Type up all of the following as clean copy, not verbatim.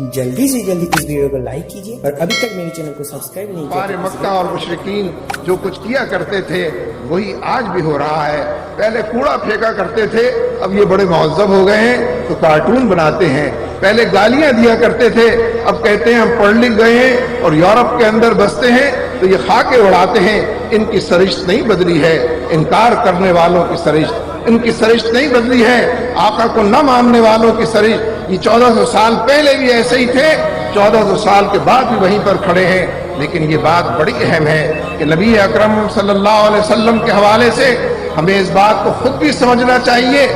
जल्दी से जल्दी इस वीडियो को लाइक कीजिए और अभी तक मेरे चैनल को सब्सक्राइब नहीं किया बारे मक्का और मुशरिकीन जो कुछ किया करते थे वही आज भी हो रहा है। पहले कूड़ा फेंका करते थे, अब ये बड़े महज़्ज़ब हो गए हैं तो कार्टून बनाते हैं। पहले गालियां दिया करते थे, अब कहते हैं हम पढ़ लिख गए हैं और यूरोप के अंदर बसते हैं तो ये खाके उड़ाते हैं। इनकी सरिश्त नहीं बदली है, इनकार करने वालों की सरिश्त, इनकी सरिश्त नहीं बदली है। आका को न मानने वालों की सरिश्त, ये 1400 साल पहले भी ऐसे ही थे, 1400 साल के बाद भी वहीं पर खड़े हैं। लेकिन ये बात बड़ी अहम है कि नबी अकरम सल्लल्लाहु अलैहि वसल्लम के हवाले से हमें इस बात को खुद भी समझना चाहिए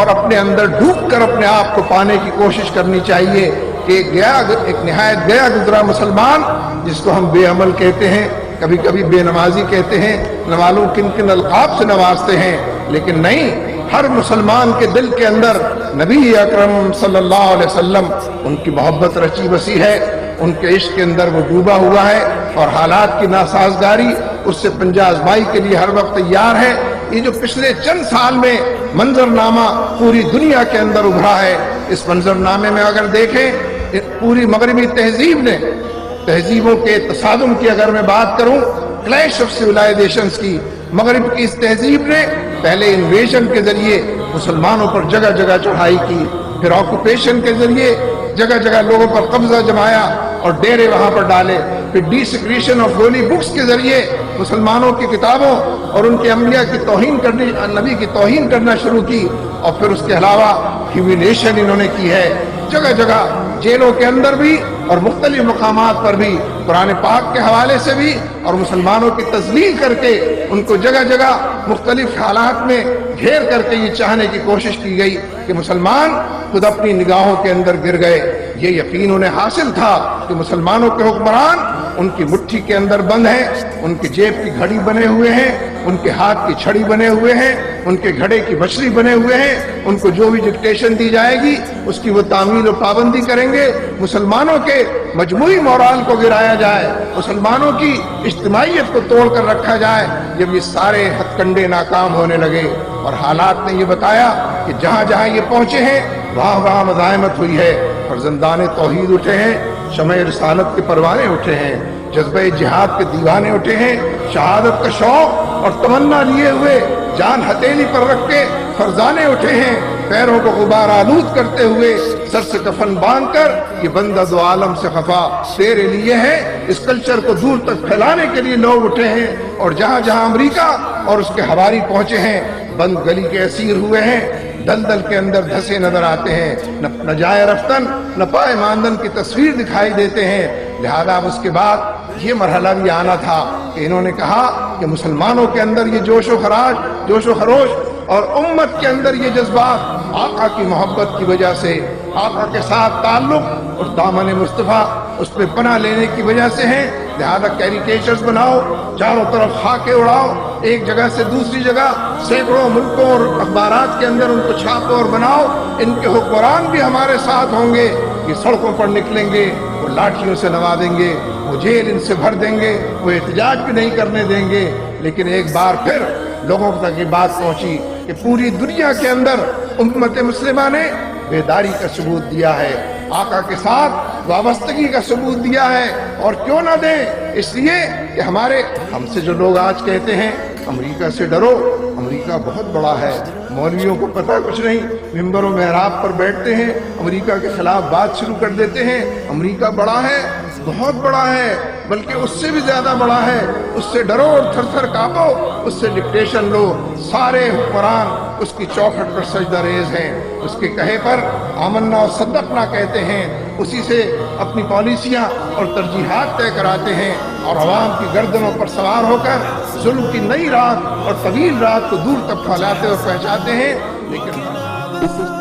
और अपने अंदर डूबकर अपने आप को पाने की कोशिश करनी चाहिए कि एक निहायत गया गुजरा मुसलमान जिसको हम बेअमल कहते हैं, कभी कभी बेनमाजी कहते हैं, न मालूम किन किन अलकाब से नवाजते हैं, लेकिन नहीं, हर मुसलमान के दिल के अंदर नबी अकरम सल्लल्लाहु अलैहि वसल्लम उनकी मोहब्बत रची बसी है, उनके इश्क के अंदर वो डूबा हुआ है और हालात की नासाजगारी उससे पंजा आजमाई के लिए हर वक्त तैयार है। ये जो पिछले चंद साल में मंजरनामा पूरी दुनिया के अंदर उभरा है, इस मंजरनामे में अगर देखें पूरी मगरबी तहजीब ने, तहजीबों के तसादुम की अगर मैं बात करूं, क्लैश ऑफ सिविलाइजेशंस की, मगरिब की इस तहजीब ने पहले इन्वेजन के जरिए मुसलमानों पर जगह जगह चढ़ाई की, फिर ऑक्यूपेशन के जरिए जगह जगह लोगों पर कब्जा जमाया और डेरे वहां पर डाले, फिर डिसेक्रेशन ऑफ होली बुक्स के जरिए मुसलमानों की किताबों और उनके अम्बिया की तौहीन करनी, नबी की तौहीन करना शुरू की, और फिर उसके अलावा ह्यूमिलेशन इन्होंने की है जगह जगह, जेलों के अंदर भी और मुख्तलिफ मकामात पर भी, कुरान पाक के हवाले से भी, और मुसलमानों की तज़लील करके उनको जगह जगह मुख्तलिफ हालात में घेर करके ये चाहने की कोशिश की गई कि मुसलमान खुद अपनी निगाहों के अंदर गिर गए। ये यकीन उन्हें हासिल था कि मुसलमानों के हुक्मरान उनकी मुट्ठी के अंदर बंद हैं, उनके जेब की घड़ी बने हुए हैं, उनके हाथ की छड़ी बने हुए हैं, उनके घड़े की मछली बने हुए हैं, उनको जो भी डिक्टेशन दी जाएगी उसकी वो तामील और पाबंदी करेंगे। मुसलमानों के मजमूई मोराल को गिराया जाए, मुसलमानों की इज्तिमाइयत को तोड़ कर रखा जाए। जब ये सारे हथकंडे नाकाम होने लगे और हालात ने ये बताया कि जहाँ जहाँ ये पहुँचे हैं वहाँ वहाँ मज़ाहमत हुई है, फर्जंदाने तौहीद उठे हैं, शमए रिसालत के परवाने उठे हैं, जज्बे जिहाद के दीवाने उठे हैं, शहादत का शौक और तमन्ना लिए हुए जान हथेली पर रख के फरजाने उठे हैं, पैरों को गुबार आलूद करते हुए सर से कफन बांध कर ये बंदा दो आलम से खफा तेरे लिए है, इस कल्चर को दूर तक फैलाने के लिए लोग उठे हैं। और जहाँ जहाँ अमेरिका और उसके हवारी पहुंचे हैं, बंद गली के असीर हुए हैं, दलदल के अंदर धंसे नजर आते हैं, न जाए रफ्तन न पाए मानदन की तस्वीर दिखाई देते हैं। लिहाजा अब उसके बाद ये मरहला भी आना था कि इन्होंने कहा कि मुसलमानों के अंदर ये जोशो खरोश और उम्मत के अंदर ये जज्बात आका की मोहब्बत की वजह से, आका के साथ ताल्लुक और दामन मुस्तफ़ा उस पर पनाह लेने की वजह से हैं। लिहाजा कैरिकेचर्स बनाओ, चारों तरफ खाके उड़ाओ, एक जगह से दूसरी जगह सैकड़ों मुल्कों और अखबारात के अंदर उनको छापो और बनाओ। इनके हुक्मरान भी हमारे साथ होंगे, ये सड़कों पर निकलेंगे, वो लाठियों से नवा देंगे, वो जेल इनसे भर देंगे, वो एहतजाज भी नहीं करने देंगे। लेकिन एक बार फिर लोगों तक ये बात पहुंची कि पूरी दुनिया के अंदर उम्मत मुस्लिमा ने बेदारी का सबूत दिया है, आका के साथ वाबस्तगी का सबूत दिया है। और क्यों ना दें, इसलिए कि हमसे जो लोग आज कहते हैं अमेरिका से डरो, अमेरिका बहुत बड़ा है, मौलवियों को पता कुछ नहीं, मिंबर और मेहराब पर बैठते हैं, अमेरिका के खिलाफ बात शुरू कर देते हैं, अमेरिका बड़ा है, बहुत बड़ा है, बल्कि उससे भी ज्यादा बड़ा है, उससे डरो और थर-थर कांपो, उससे डिक्टेशन लो। सारे हुक्मरान उसकी चौखट पर सजदा रेज हैं, उसके कहे पर आमन्ना और सद्दकना कहते हैं, उसी से अपनी पॉलिसियां और तरजीहात तय कराते हैं और अवाम की गर्दनों पर सवार होकर जुल्म की नई रात और तवील रात को दूर तक फैलाते और पहुंचाते हैं। लेकिन